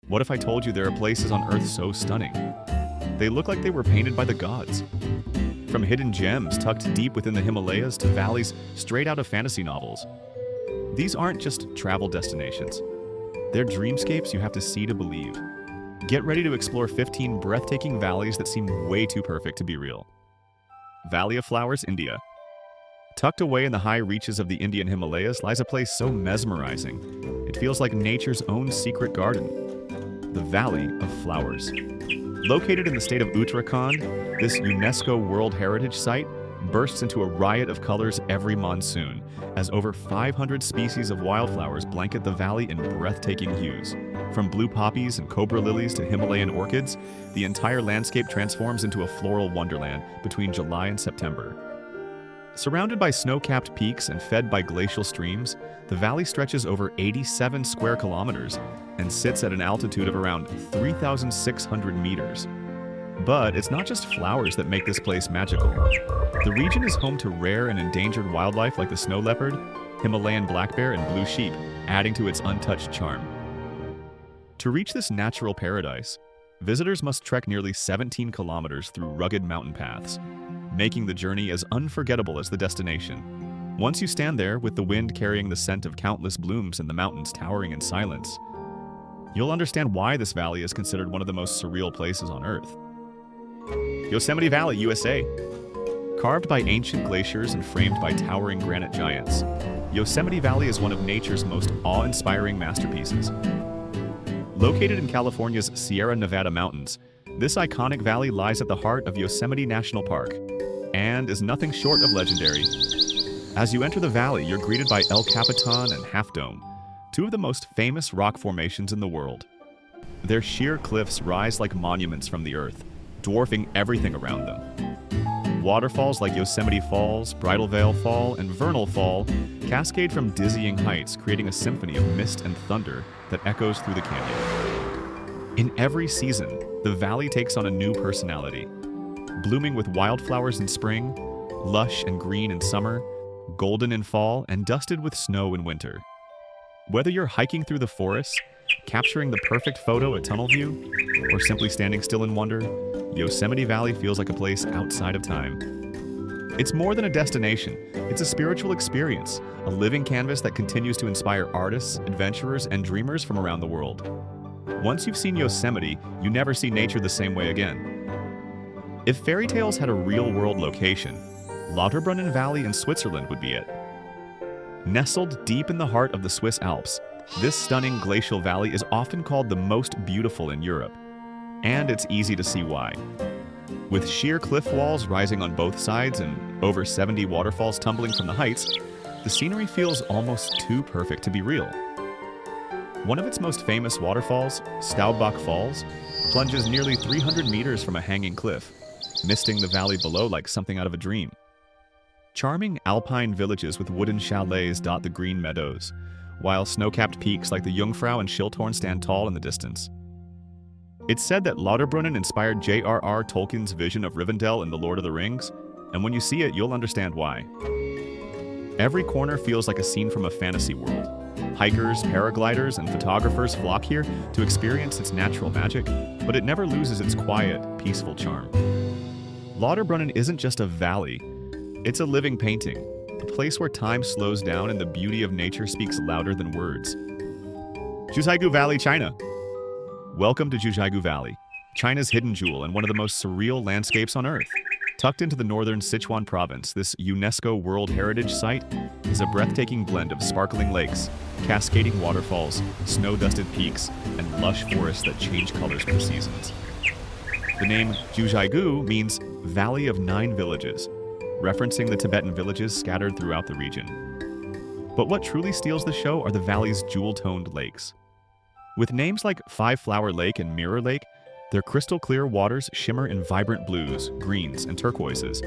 What if I told you there are places on Earth so stunning? They look like they were painted by the gods. From hidden gems tucked deep within the Himalayas to valleys straight out of fantasy novels. These aren't just travel destinations. They're dreamscapes you have to see to believe. Get ready to explore 15 breathtaking valleys that seem way too perfect to be real. Valley of Flowers, India. Tucked away in the high reaches of the Indian Himalayas lies a place so mesmerizing. It feels like nature's own secret garden. The Valley of Flowers. Located in the state of Uttarakhand, this UNESCO World Heritage Site bursts into a riot of colors every monsoon, as over 500 species of wildflowers blanket the valley in breathtaking hues. From blue poppies and cobra lilies to Himalayan orchids, the entire landscape transforms into a floral wonderland between July and September. Surrounded by snow-capped peaks and fed by glacial streams, the valley stretches over 87 square kilometers and sits at an altitude of around 3,600 meters. But it's not just flowers that make this place magical. The region is home to rare and endangered wildlife like the snow leopard, Himalayan black bear, and blue sheep, adding to its untouched charm. To reach this natural paradise, visitors must trek nearly 17 kilometers through rugged mountain paths, making the journey as unforgettable as the destination. Once you stand there with the wind carrying the scent of countless blooms and the mountains towering in silence, you'll understand why this valley is considered one of the most surreal places on Earth. Yosemite Valley, USA. Carved by ancient glaciers and framed by towering granite giants, Yosemite Valley is one of nature's most awe-inspiring masterpieces. Located in California's Sierra Nevada mountains, this iconic valley lies at the heart of Yosemite National Park and is nothing short of legendary. As you enter the valley, you're greeted by El Capitan and Half Dome, two of the most famous rock formations in the world. Their sheer cliffs rise like monuments from the earth, dwarfing everything around them. Waterfalls like Yosemite Falls, Bridal Veil Fall, and Vernal Fall cascade from dizzying heights, creating a symphony of mist and thunder that echoes through the canyon. In every season, the valley takes on a new personality, blooming with wildflowers in spring, lush and green in summer, golden in fall, and dusted with snow in winter. Whether you're hiking through the forests, capturing the perfect photo at tunnel view, or simply standing still in wonder, Yosemite Valley feels like a place outside of time. It's more than a destination, it's a spiritual experience, a living canvas that continues to inspire artists, adventurers, and dreamers from around the world. Once you've seen Yosemite, you never see nature the same way again. If fairy tales had a real-world location, Lauterbrunnen Valley in Switzerland would be it. Nestled deep in the heart of the Swiss Alps, this stunning glacial valley is often called the most beautiful in Europe, and it's easy to see why. With sheer cliff walls rising on both sides and over 70 waterfalls tumbling from the heights, the scenery feels almost too perfect to be real. One of its most famous waterfalls, Staubach Falls, plunges nearly 300 meters from a hanging cliff, misting the valley below like something out of a dream. Charming alpine villages with wooden chalets dot the green meadows, while snow-capped peaks like the Jungfrau and Schilthorn stand tall in the distance. It's said that Lauterbrunnen inspired J.R.R. Tolkien's vision of Rivendell in The Lord of the Rings, and when you see it, you'll understand why. Every corner feels like a scene from a fantasy world. Hikers, paragliders, and photographers flock here to experience its natural magic, but it never loses its quiet, peaceful charm. Lauterbrunnen isn't just a valley, it's a living painting, a place where time slows down and the beauty of nature speaks louder than words. Jiuzhaigou Valley, China. Welcome to Jiuzhaigou Valley, China's hidden jewel and one of the most surreal landscapes on Earth. Tucked into the northern Sichuan province, this UNESCO World Heritage Site is a breathtaking blend of sparkling lakes, cascading waterfalls, snow-dusted peaks, and lush forests that change colors per seasons. The name Jiuzhaigou means Valley of Nine Villages, referencing the Tibetan villages scattered throughout the region. But what truly steals the show are the valley's jewel-toned lakes. With names like Five Flower Lake and Mirror Lake, their crystal-clear waters shimmer in vibrant blues, greens, and turquoises.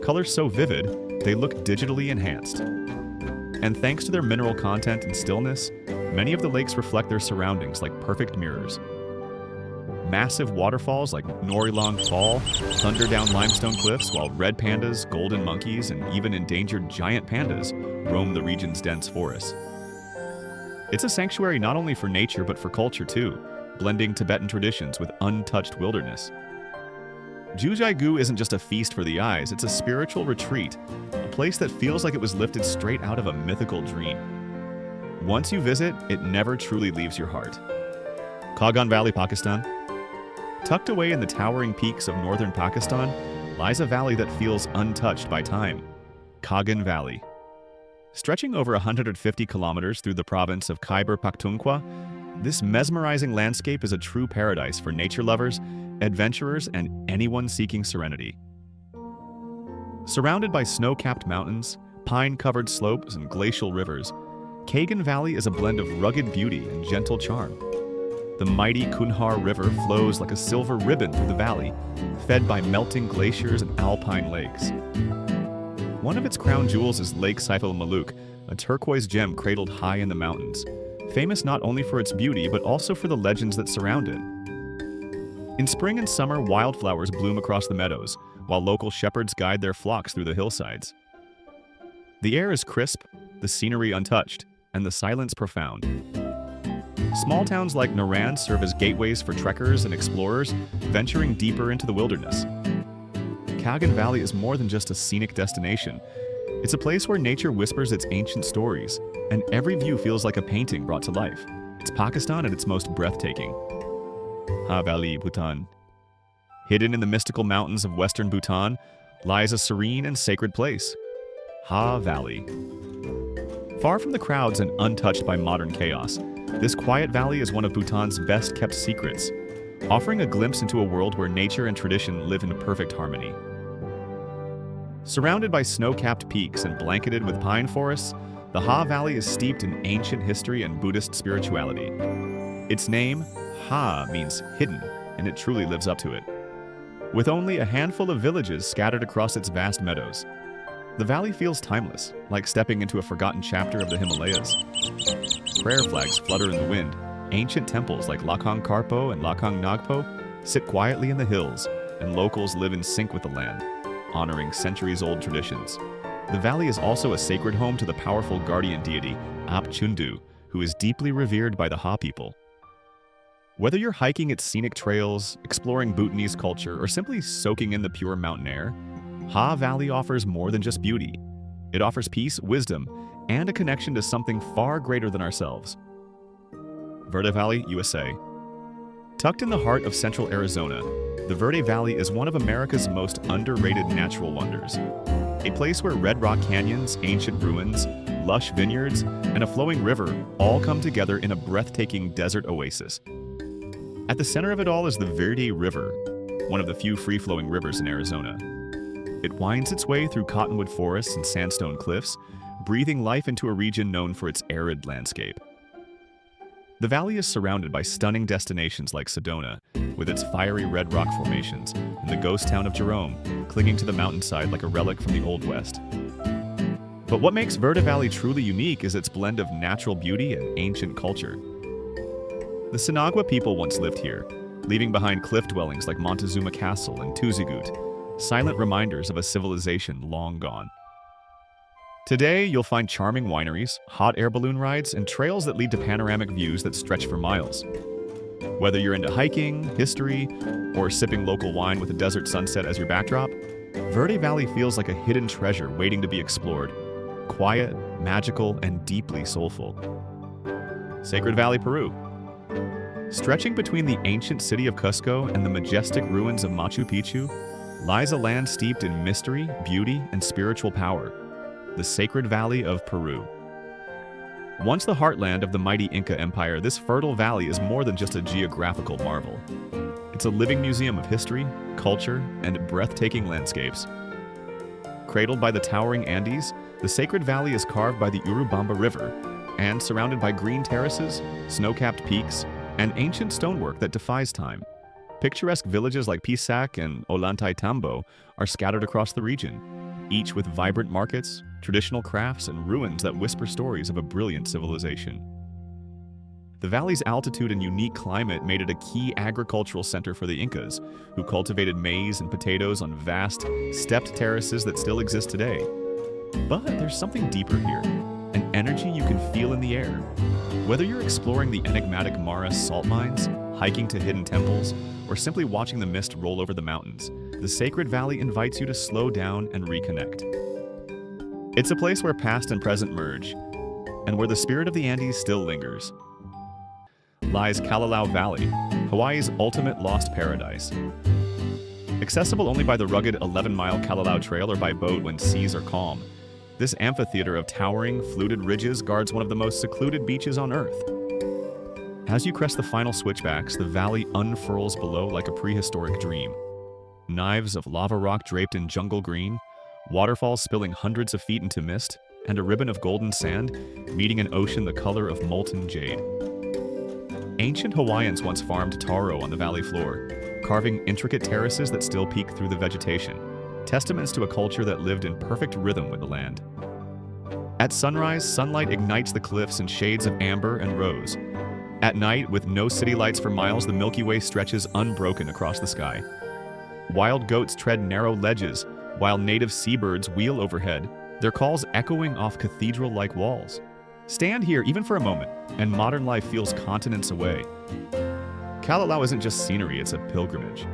Colors so vivid, they look digitally enhanced. And thanks to their mineral content and stillness, many of the lakes reflect their surroundings like perfect mirrors. Massive waterfalls like Norilong Fall thunder down limestone cliffs, while red pandas, golden monkeys, and even endangered giant pandas roam the region's dense forests. It's a sanctuary not only for nature but for culture too. blending Tibetan traditions with untouched wilderness. Jiuzhaigou isn't just a feast for the eyes, it's a spiritual retreat, a place that feels like it was lifted straight out of a mythical dream. Once you visit, it never truly leaves your heart. Kaghan Valley, Pakistan. Tucked away in the towering peaks of northern Pakistan lies a valley that feels untouched by time, Kaghan Valley. Stretching over 150 kilometers through the province of Khyber Pakhtunkhwa, this mesmerizing landscape is a true paradise for nature lovers, adventurers, and anyone seeking serenity. Surrounded by snow-capped mountains, pine-covered slopes, and glacial rivers, Kaghan Valley is a blend of rugged beauty and gentle charm. The mighty Kunhar River flows like a silver ribbon through the valley, fed by melting glaciers and alpine lakes. One of its crown jewels is Lake Saif al-Maluk, a turquoise gem cradled high in the mountains, famous not only for its beauty but also for the legends that surround it. In spring and summer, wildflowers bloom across the meadows, while local shepherds guide their flocks through the hillsides. The air is crisp, the scenery untouched, and the silence profound. Small towns like Naran serve as gateways for trekkers and explorers venturing deeper into the wilderness. Kaghan Valley is more than just a scenic destination. It's a place where nature whispers its ancient stories, and every view feels like a painting brought to life. It's Pakistan at its most breathtaking. Ha Valley, Bhutan. Hidden in the mystical mountains of western Bhutan lies a serene and sacred place, Ha Valley. Far from the crowds and untouched by modern chaos, this quiet valley is one of Bhutan's best-kept secrets, offering a glimpse into a world where nature and tradition live in perfect harmony. Surrounded by snow-capped peaks and blanketed with pine forests, the Ha Valley is steeped in ancient history and Buddhist spirituality. Its name, Ha, means hidden, and it truly lives up to it. With only a handful of villages scattered across its vast meadows, the valley feels timeless, like stepping into a forgotten chapter of the Himalayas. Prayer flags flutter in the wind. Ancient temples like Lakhang Karpo and Lakhang Nagpo sit quietly in the hills, and locals live in sync with the land, honoring centuries-old traditions. The valley is also a sacred home to the powerful guardian deity, Ap Chundu, who is deeply revered by the Ha people. Whether you're hiking its scenic trails, exploring Bhutanese culture, or simply soaking in the pure mountain air, Ha Valley offers more than just beauty. It offers peace, wisdom, and a connection to something far greater than ourselves. Verde Valley, USA. Tucked in the heart of central Arizona, the Verde Valley is one of America's most underrated natural wonders. A place where red rock canyons, ancient ruins, lush vineyards, and a flowing river all come together in a breathtaking desert oasis. At the center of it all is the Verde River, one of the few free-flowing rivers in Arizona. It winds its way through cottonwood forests and sandstone cliffs, breathing life into a region known for its arid landscape. The valley is surrounded by stunning destinations like Sedona, with its fiery red rock formations, and the ghost town of Jerome, clinging to the mountainside like a relic from the Old West. But what makes Verde Valley truly unique is its blend of natural beauty and ancient culture. The Sinagua people once lived here, leaving behind cliff dwellings like Montezuma Castle and Tuzigut, silent reminders of a civilization long gone. Today, you'll find charming wineries, hot air balloon rides, and trails that lead to panoramic views that stretch for miles. Whether you're into hiking, history, or sipping local wine with a desert sunset as your backdrop, Verde Valley feels like a hidden treasure waiting to be explored. Quiet, magical, and deeply soulful. Sacred Valley, Peru. Stretching between the ancient city of Cusco and the majestic ruins of Machu Picchu lies a land steeped in mystery, beauty, and spiritual power, the Sacred Valley of Peru. Once the heartland of the mighty Inca Empire, this fertile valley is more than just a geographical marvel. It's a living museum of history, culture, and breathtaking landscapes. Cradled by the towering Andes, the Sacred Valley is carved by the Urubamba River and surrounded by green terraces, snow-capped peaks, and ancient stonework that defies time. Picturesque villages like Pisac and Ollantaytambo are scattered across the region, each with vibrant markets, traditional crafts, and ruins that whisper stories of a brilliant civilization. The valley's altitude and unique climate made it a key agricultural center for the Incas, who cultivated maize and potatoes on vast, stepped terraces that still exist today. But there's something deeper here, an energy you can feel in the air. Whether you're exploring the enigmatic Maras salt mines, hiking to hidden temples, or simply watching the mist roll over the mountains, the Sacred Valley invites you to slow down and reconnect. It's a place where past and present merge, and where the spirit of the Andes still lingers. Lies Kalalau Valley, Hawaii's ultimate lost paradise. Accessible only by the rugged 11-mile Kalalau Trail or by boat when seas are calm, this amphitheater of towering, fluted ridges guards one of the most secluded beaches on Earth. As you crest the final switchbacks, the valley unfurls below like a prehistoric dream. Knives of lava rock draped in jungle green, waterfalls spilling hundreds of feet into mist, and a ribbon of golden sand meeting an ocean the color of molten jade. Ancient Hawaiians once farmed taro on the valley floor, carving intricate terraces that still peek through the vegetation, testaments to a culture that lived in perfect rhythm with the land. At sunrise, sunlight ignites the cliffs in shades of amber and rose. At night, with no city lights for miles, the Milky Way stretches unbroken across the sky. Wild goats tread narrow ledges, while native seabirds wheel overhead, their calls echoing off cathedral-like walls. Stand here even for a moment, and modern life feels continents away. Kalalau isn't just scenery, it's a pilgrimage.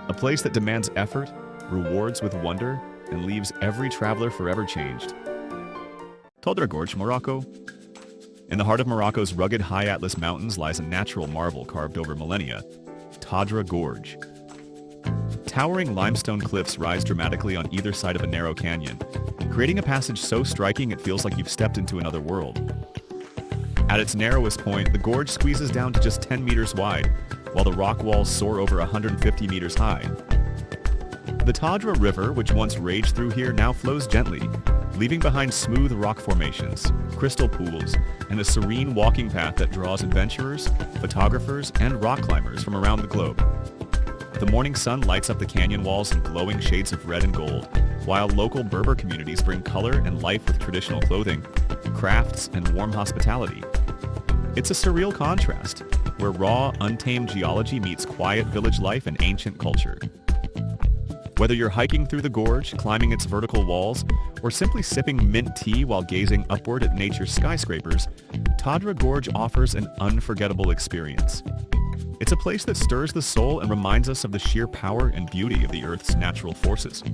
A place that demands effort, rewards with wonder, and leaves every traveler forever changed. Todra Gorge, Morocco. In the heart of Morocco's rugged high Atlas Mountains lies a natural marvel carved over millennia, Todra Gorge. Towering limestone cliffs rise dramatically on either side of a narrow canyon, creating a passage so striking it feels like you've stepped into another world. At its narrowest point, the gorge squeezes down to just 10 meters wide, while the rock walls soar over 150 meters high. The Todra River, which once raged through here, now flows gently, leaving behind smooth rock formations, crystal pools, and a serene walking path that draws adventurers, photographers, and rock climbers from around the globe. The morning sun lights up the canyon walls in glowing shades of red and gold, while local Berber communities bring color and life with traditional clothing, crafts, and warm hospitality. It's a surreal contrast, where raw, untamed geology meets quiet village life and ancient culture. Whether you're hiking through the gorge, climbing its vertical walls, or simply sipping mint tea while gazing upward at nature's skyscrapers, Todra Gorge offers an unforgettable experience. It's a place that stirs the soul and reminds us of the sheer power and beauty of the Earth's natural forces.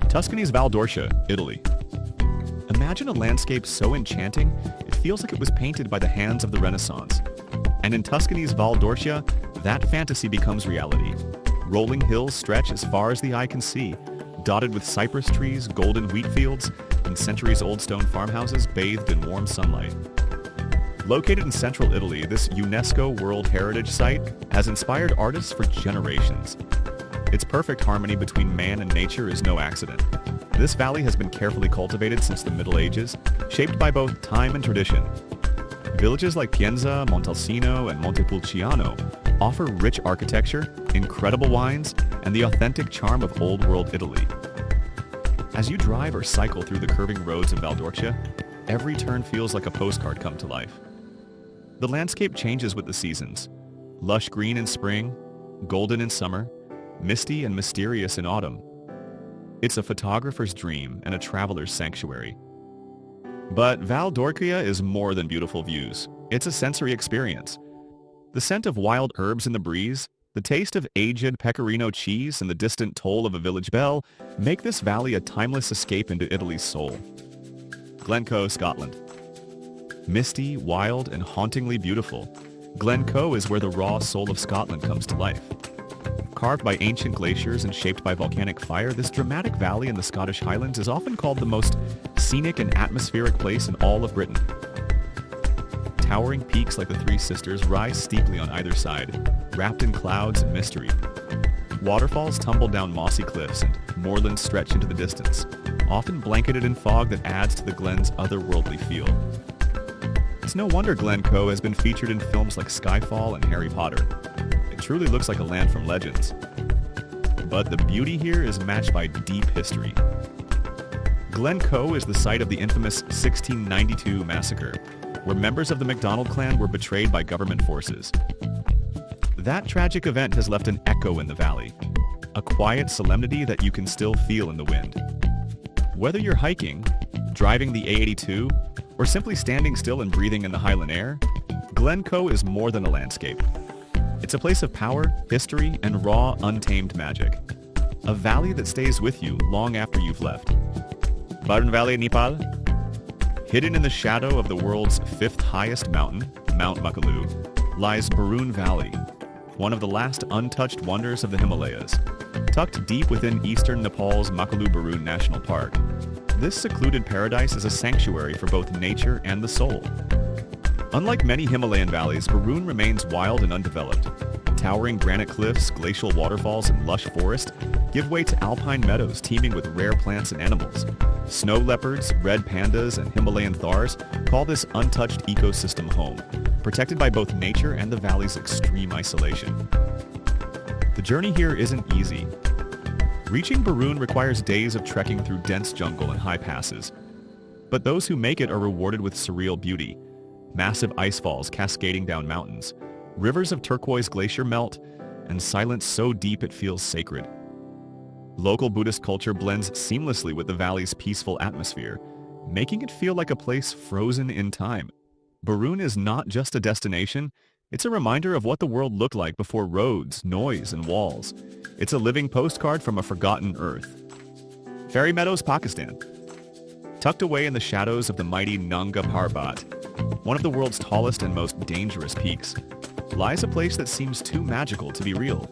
Tuscany's Val d'Orcia, Italy. Imagine a landscape so enchanting, it feels like it was painted by the hands of the Renaissance. And in Tuscany's Val d'Orcia, that fantasy becomes reality. Rolling hills stretch as far as the eye can see, dotted with cypress trees, golden wheat fields, and centuries-old stone farmhouses bathed in warm sunlight. Located in central Italy, this UNESCO World Heritage Site has inspired artists for generations. Its perfect harmony between man and nature is no accident. This valley has been carefully cultivated since the Middle Ages, shaped by both time and tradition. Villages like Pienza, Montalcino, and Montepulciano offer rich architecture, incredible wines, and the authentic charm of old-world Italy. As you drive or cycle through the curving roads of Val d'Orcia, every turn feels like a postcard come to life. The landscape changes with the seasons. Lush green in spring, golden in summer, misty and mysterious in autumn. It's a photographer's dream and a traveler's sanctuary. But Val d'Orcia is more than beautiful views. It's a sensory experience. The scent of wild herbs in the breeze, the taste of aged pecorino cheese, and the distant toll of a village bell make this valley a timeless escape into Italy's soul. Glen, Scotland. Misty, wild, and hauntingly beautiful, Glen is where the raw soul of Scotland comes to life. Carved by ancient glaciers and shaped by volcanic fire, this dramatic valley in the Scottish Highlands is often called the most scenic and atmospheric place in all of Britain. Towering peaks like the Three Sisters rise steeply on either side, wrapped in clouds and mystery. Waterfalls tumble down mossy cliffs and moorlands stretch into the distance, often blanketed in fog that adds to the Glen's otherworldly feel. It's no wonder Glen has been featured in films like Skyfall and Harry Potter. It truly looks like a land from legends. But the beauty here is matched by deep history. Glen is the site of the infamous 1692 massacre, where members of the MacDonald clan were betrayed by government forces. That tragic event has left an echo in the valley, a quiet solemnity that you can still feel in the wind. Whether you're hiking, driving the A82, or simply standing still and breathing in the highland air, Glen is more than a landscape. It's a place of power, history, and raw, untamed magic. A valley that stays with you long after you've left. Barun Valley, Nepal. Hidden in the shadow of the world's fifth highest mountain, Mount Makalu, lies Barun Valley, one of the last untouched wonders of the Himalayas. Tucked deep within eastern Nepal's Makalu Barun National Park, this secluded paradise is a sanctuary for both nature and the soul. Unlike many Himalayan valleys, Barun remains wild and undeveloped. Towering granite cliffs, glacial waterfalls, and lush forest give way to alpine meadows teeming with rare plants and animals. Snow leopards, red pandas, and Himalayan thars call this untouched ecosystem home, protected by both nature and the valley's extreme isolation. The journey here isn't easy. Reaching Barun requires days of trekking through dense jungle and high passes. But those who make it are rewarded with surreal beauty. Massive ice falls cascading down mountains, rivers of turquoise glacier melt, and silence so deep it feels sacred. Local Buddhist culture blends seamlessly with the valley's peaceful atmosphere, making it feel like a place frozen in time. Barun is not just a destination, it's a reminder of what the world looked like before roads, noise, and walls. It's a living postcard from a forgotten earth. Fairy Meadows, Pakistan. Tucked away in the shadows of the mighty Nanga Parbat, one of the world's tallest and most dangerous peaks, lies a place that seems too magical to be real.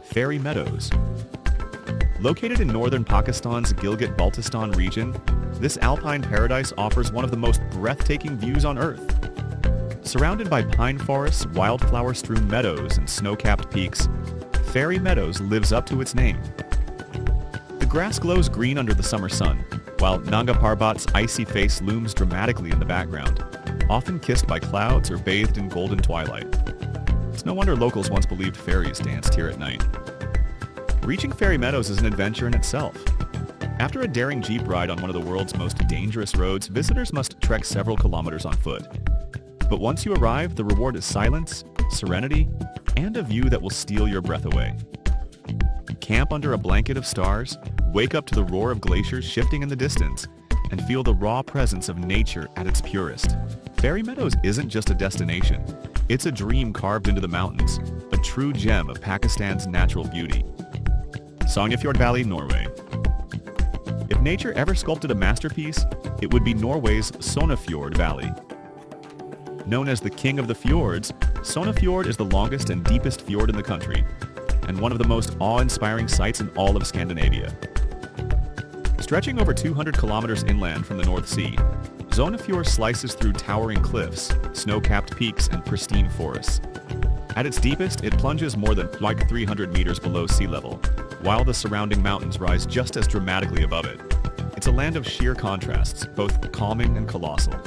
Fairy Meadows. Located in northern Pakistan's Gilgit-Baltistan region, this alpine paradise offers one of the most breathtaking views on Earth. Surrounded by pine forests, wildflower-strewn meadows, and snow-capped peaks, Fairy Meadows lives up to its name. The grass glows green under the summer sun, while Nanga Parbat's icy face looms dramatically in the background, often kissed by clouds or bathed in golden twilight. It's no wonder locals once believed fairies danced here at night. Reaching Fairy Meadows is an adventure in itself. After a daring jeep ride on one of the world's most dangerous roads, visitors must trek several kilometers on foot. But once you arrive, the reward is silence, serenity, and a view that will steal your breath away. Camp under a blanket of stars, wake up to the roar of glaciers shifting in the distance, and feel the raw presence of nature at its purest. Fairy Meadows isn't just a destination. It's a dream carved into the mountains, a true gem of Pakistan's natural beauty. Sognefjord Valley, Norway. If nature ever sculpted a masterpiece, it would be Norway's Sognefjord Valley. Known as the King of the Fjords, Sognefjord is the longest and deepest fjord in the country, and one of the most awe-inspiring sights in all of Scandinavia. Stretching over 200 kilometers inland from the North Sea, Sognefjord slices through towering cliffs, snow-capped peaks, and pristine forests. At its deepest, it plunges more than 300 meters below sea level, while the surrounding mountains rise just as dramatically above it. It's a land of sheer contrasts, both calming and colossal.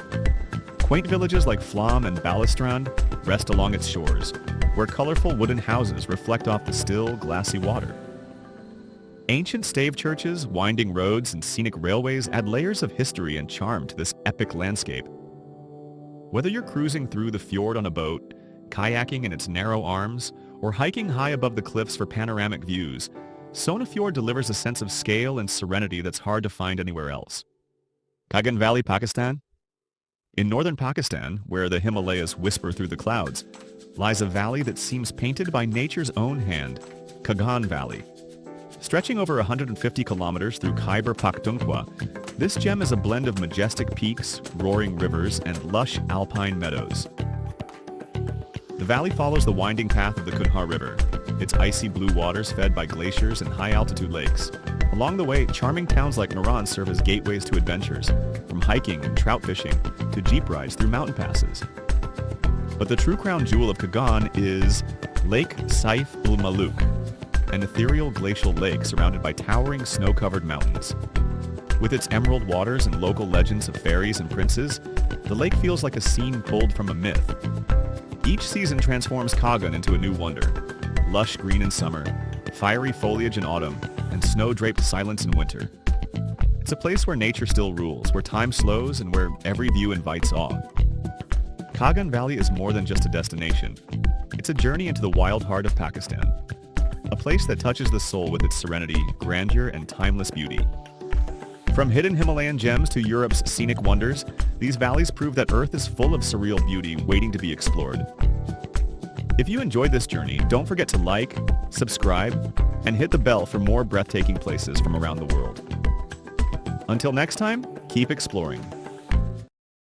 Quaint villages like Flam and Balestrand rest along its shores, where colorful wooden houses reflect off the still, glassy water. Ancient stave churches, winding roads, and scenic railways add layers of history and charm to this epic landscape. Whether you're cruising through the fjord on a boat, kayaking in its narrow arms, or hiking high above the cliffs for panoramic views, Sognefjord delivers a sense of scale and serenity that's hard to find anywhere else. Kaghan Valley, Pakistan. In northern Pakistan, where the Himalayas whisper through the clouds, lies a valley that seems painted by nature's own hand, Kaghan Valley. Stretching over 150 kilometers through Khyber Pakhtunkhwa, this gem is a blend of majestic peaks, roaring rivers, and lush alpine meadows. The valley follows the winding path of the Kunhar River, its icy blue waters fed by glaciers and high-altitude lakes. Along the way, charming towns like Naran serve as gateways to adventures, from hiking and trout fishing to jeep rides through mountain passes. But the true crown jewel of Kaghan is Lake Saif-ul-Maluk, an ethereal glacial lake surrounded by towering snow-covered mountains. With its emerald waters and local legends of fairies and princes, the lake feels like a scene pulled from a myth. Each season transforms Kaghan into a new wonder. Lush green in summer, fiery foliage in autumn, and snow-draped silence in winter. It's a place where nature still rules, where time slows, and where every view invites awe. Kaghan Valley is more than just a destination. It's a journey into the wild heart of Pakistan. A place that touches the soul with its serenity, grandeur, and timeless beauty. From hidden Himalayan gems to Europe's scenic wonders, these valleys prove that Earth is full of surreal beauty waiting to be explored. If you enjoyed this journey, don't forget to like, subscribe, and hit the bell for more breathtaking places from around the world. Until next time, keep exploring.